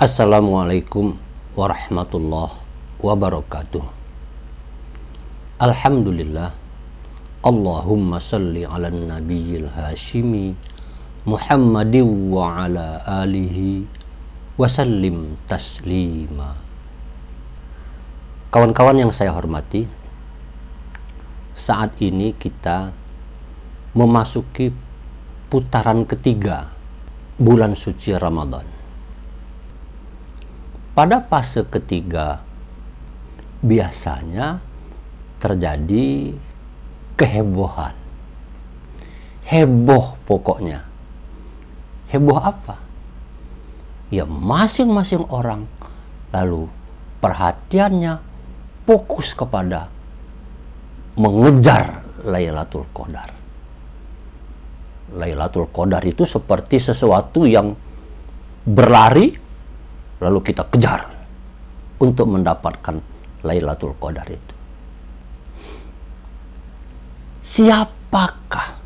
Assalamualaikum warahmatullahi wabarakatuh. Alhamdulillah. Allahumma salli ala nabiyil hashimi Muhammadin wa ala alihi wasallim taslima. Kawan-kawan yang saya hormati, saat ini kita memasuki putaran ketiga bulan suci Ramadan. Pada fase ketiga biasanya terjadi kehebohan. Heboh pokoknya. Heboh apa? Ya masing-masing orang lalu perhatiannya fokus kepada mengejar Lailatul Qadar. Lailatul Qadar itu seperti sesuatu yang berlari lalu kita kejar untuk mendapatkan Lailatul Qadar itu. Siapakah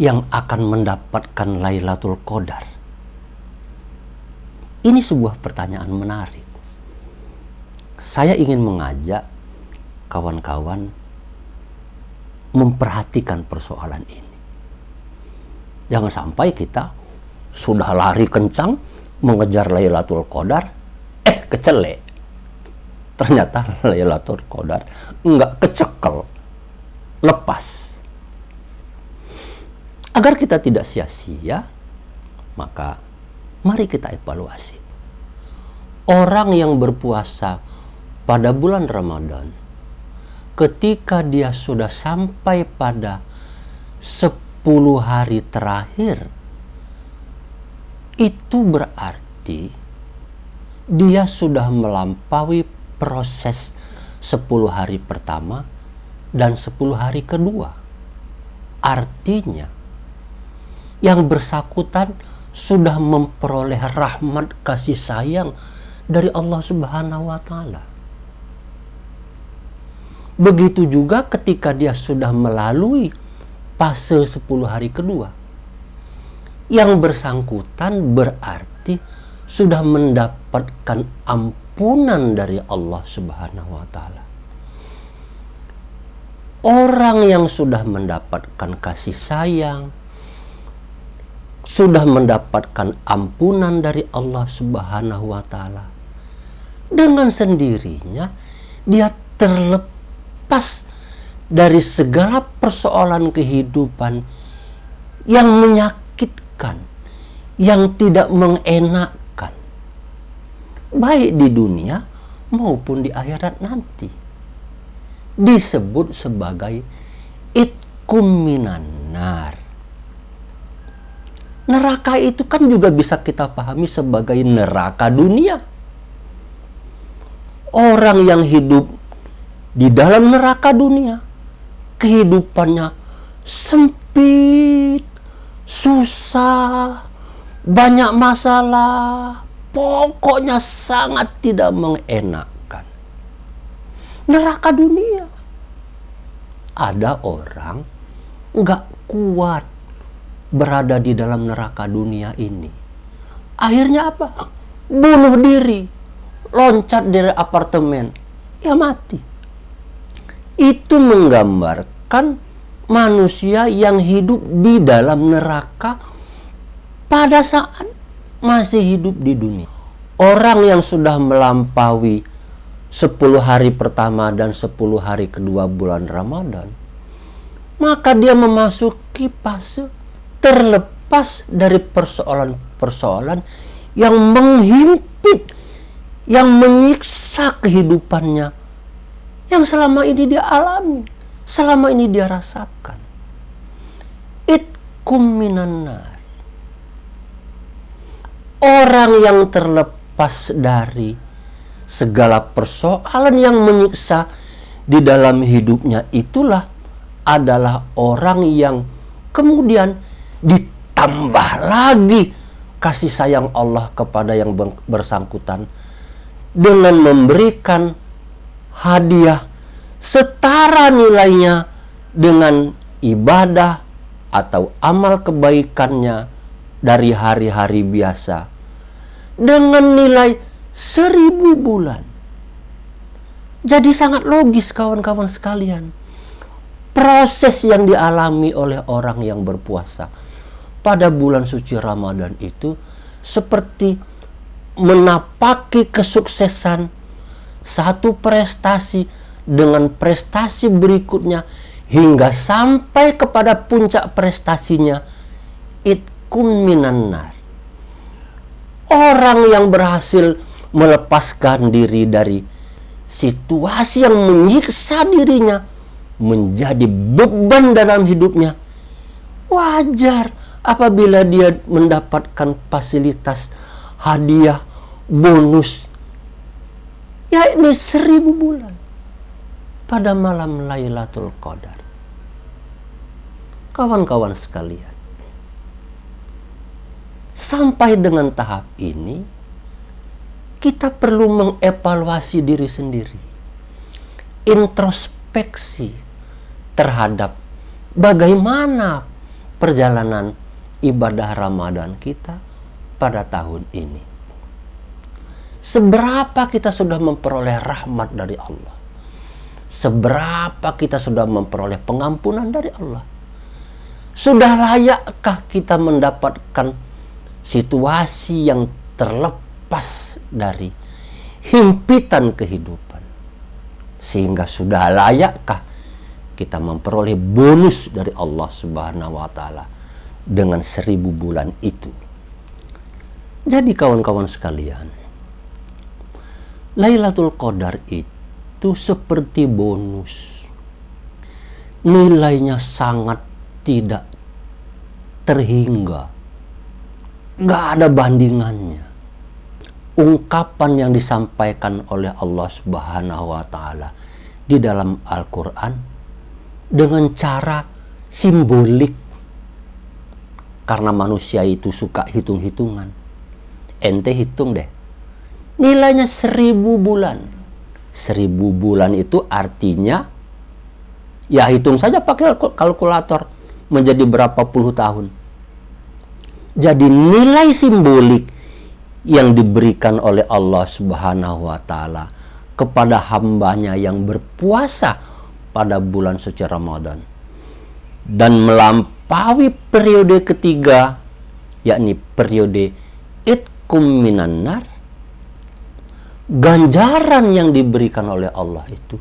yang akan mendapatkan Lailatul Qadar? Ini sebuah pertanyaan menarik. Saya ingin mengajak kawan-kawan memperhatikan persoalan ini. Jangan sampai kita sudah lari kencang mengejar Lailatul Qadar, kecelek. Ternyata Lailatul Qadar enggak kecekel, lepas. Agar kita tidak sia-sia, maka mari kita evaluasi. Orang yang berpuasa pada bulan Ramadan, ketika dia sudah sampai pada 10 hari terakhir, itu berarti dia sudah melampaui proses 10 hari pertama dan 10 hari kedua. Artinya yang bersangkutan sudah memperoleh rahmat kasih sayang dari Allah Subhanahu wa Ta'ala. Begitu juga ketika dia sudah melalui fase 10 hari kedua, yang bersangkutan berarti sudah mendapatkan ampunan dari Allah Subhanahu wa Ta'ala. Orang yang sudah mendapatkan kasih sayang, sudah mendapatkan ampunan dari Allah Subhanahu wa Ta'ala, dengan sendirinya dia terlepas dari segala persoalan kehidupan yang menyakitkan, yang tidak mengenakkan, baik di dunia maupun di akhirat nanti. Disebut sebagai itqum minan nar. Neraka itu kan juga bisa kita pahami sebagai neraka dunia. Orang yang hidup di dalam neraka dunia, kehidupannya sempit, susah, banyak masalah, pokoknya sangat tidak mengenakkan. Neraka dunia. Ada orang nggak kuat berada di dalam neraka dunia ini. Akhirnya apa? Bunuh diri, loncat dari apartemen, ya mati. Itu menggambarkan manusia yang hidup di dalam neraka pada saat masih hidup di dunia. Orang yang sudah melampaui 10 hari pertama dan 10 hari kedua bulan Ramadan, maka dia memasuki fase terlepas dari persoalan-persoalan yang menghimpit, yang menyiksa kehidupannya, yang selama ini dia alami, selama ini dia rasakan. Itqum minan nar. Orang yang terlepas dari segala persoalan yang menyiksa di dalam hidupnya itulah adalah orang yang kemudian ditambah lagi kasih sayang Allah kepada yang bersangkutan dengan memberikan hadiah setara nilainya dengan ibadah atau amal kebaikannya dari hari-hari biasa, dengan nilai 1000 bulan. Jadi sangat logis kawan-kawan sekalian. Proses yang dialami oleh orang yang berpuasa pada bulan suci Ramadan itu seperti menapaki kesuksesan satu prestasi dengan prestasi berikutnya hingga sampai kepada puncak prestasinya, itkum minan nar. Orang yang berhasil melepaskan diri dari situasi yang menyiksa dirinya menjadi beban dalam hidupnya, wajar apabila dia mendapatkan fasilitas, hadiah, bonus, yakni 1000 bulan pada malam Lailatul Qadar. Kawan-kawan sekalian, sampai dengan tahap ini kita perlu mengevaluasi diri sendiri, introspeksi terhadap bagaimana perjalanan ibadah Ramadan kita pada tahun ini. Seberapa kita sudah memperoleh rahmat dari Allah? Seberapa kita sudah memperoleh pengampunan dari Allah? Sudah layakkah kita mendapatkan situasi yang terlepas dari himpitan kehidupan? Sehingga sudah layakkah kita memperoleh bonus dari Allah Subhanahu wa Ta'ala dengan 1000 bulan itu? Jadi kawan-kawan sekalian, Lailatul Qadar itu seperti bonus. Nilainya sangat tidak terhingga. Gak ada bandingannya. Ungkapan yang disampaikan oleh Allah Subhanahu wa Ta'ala di dalam Al-Quran dengan cara simbolik. Karena manusia itu suka hitung-hitungan. Ente hitung deh. Nilainya 1000 bulan. 1000 bulan itu artinya, ya hitung saja pakai kalkulator, menjadi berapa puluh tahun. Jadi nilai simbolik yang diberikan oleh Allah Subhanahu wa Ta'ala kepada hambanya yang berpuasa pada bulan suci Ramadan dan melampaui periode ketiga, yakni periode itkum minan nar, ganjaran yang diberikan oleh Allah itu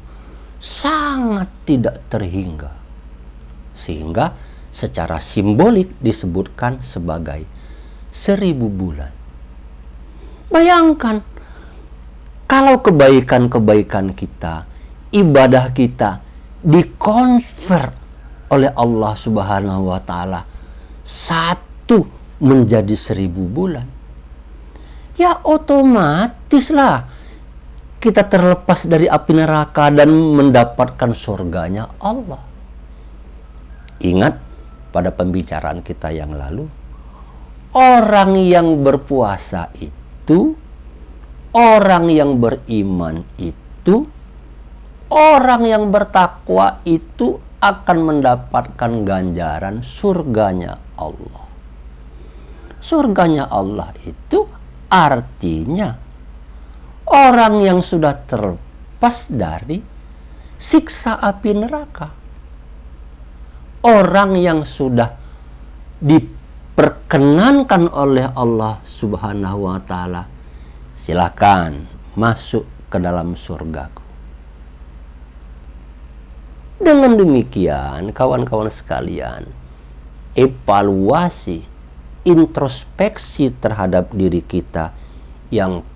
sangat tidak terhingga, sehingga secara simbolik disebutkan sebagai 1000 bulan. Bayangkan kalau kebaikan-kebaikan kita, ibadah kita dikonvert oleh Allah Subhanahu wa Ta'ala satu menjadi 1000 bulan. Ya otomatislah kita terlepas dari api neraka dan mendapatkan surganya Allah. Ingat pada pembicaraan kita yang lalu, orang yang berpuasa itu, orang yang beriman itu, orang yang bertakwa itu akan mendapatkan ganjaran surganya Allah. Surganya Allah itu artinya orang yang sudah terlepas dari siksa api neraka. Orang yang sudah diperkenankan oleh Allah Subhanahu wa Ta'ala, silakan masuk ke dalam surgaku. Dengan demikian, kawan-kawan sekalian, evaluasi, introspeksi terhadap diri kita yang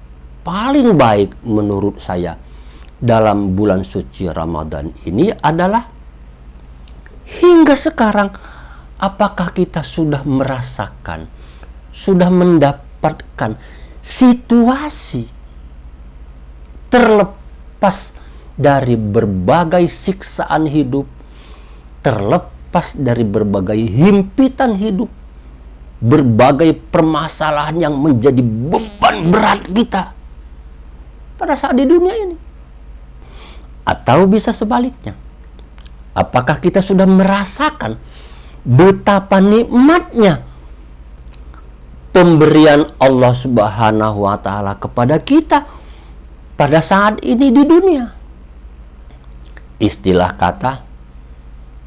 paling baik menurut saya dalam bulan suci Ramadan ini adalah, hingga sekarang apakah kita sudah merasakan, sudah mendapatkan situasi terlepas dari berbagai siksaan hidup, terlepas dari berbagai himpitan hidup, berbagai permasalahan yang menjadi beban berat kita pada saat di dunia ini? Atau bisa sebaliknya, apakah kita sudah merasakan betapa nikmatnya pemberian Allah Subhanahu wa Ta'ala kepada kita pada saat ini di dunia. Istilah kata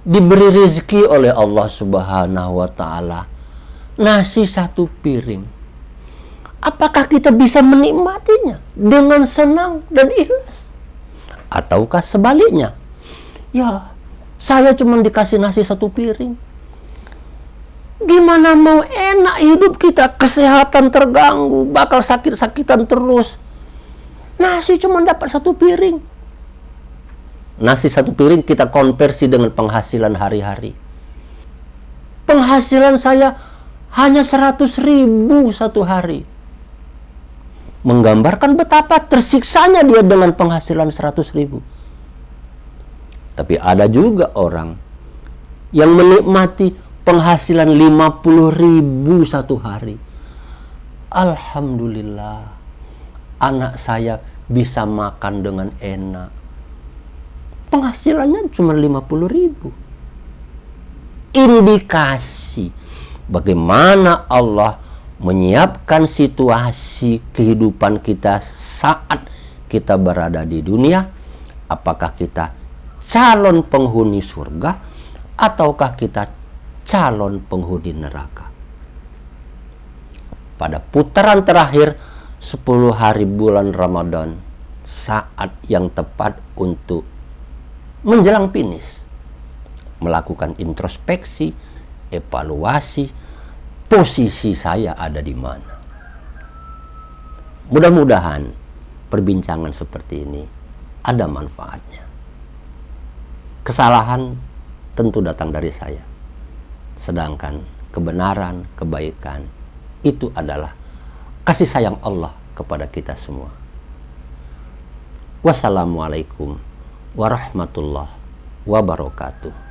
diberi rezeki oleh Allah Subhanahu wa Ta'ala nasi satu piring. Apakah kita bisa menikmatinya dengan senang dan ikhlas? Ataukah sebaliknya? Ya, saya cuma dikasih nasi satu piring. Gimana mau enak hidup kita, kesehatan terganggu, bakal sakit-sakitan terus. Nasi cuma dapat satu piring. Nasi satu piring kita konversi dengan penghasilan hari-hari. Penghasilan saya hanya 100.000 satu hari. Menggambarkan betapa tersiksanya dia dengan penghasilan 100.000. Tapi ada juga orang yang menikmati penghasilan 50.000 satu hari. Alhamdulillah, anak saya bisa makan dengan enak. Penghasilannya cuma 50.000. Indikasi bagaimana Allah menyiapkan situasi kehidupan kita saat kita berada di dunia. Apakah kita calon penghuni surga ataukah kita calon penghuni neraka? Pada putaran terakhir 10 hari bulan Ramadan, saat yang tepat untuk menjelang finish, melakukan introspeksi, evaluasi, posisi saya ada di mana. Mudah-mudahan perbincangan seperti ini ada manfaatnya. Kesalahan tentu datang dari saya. Sedangkan kebenaran, kebaikan itu adalah kasih sayang Allah kepada kita semua. Wassalamualaikum warahmatullahi wabarakatuh.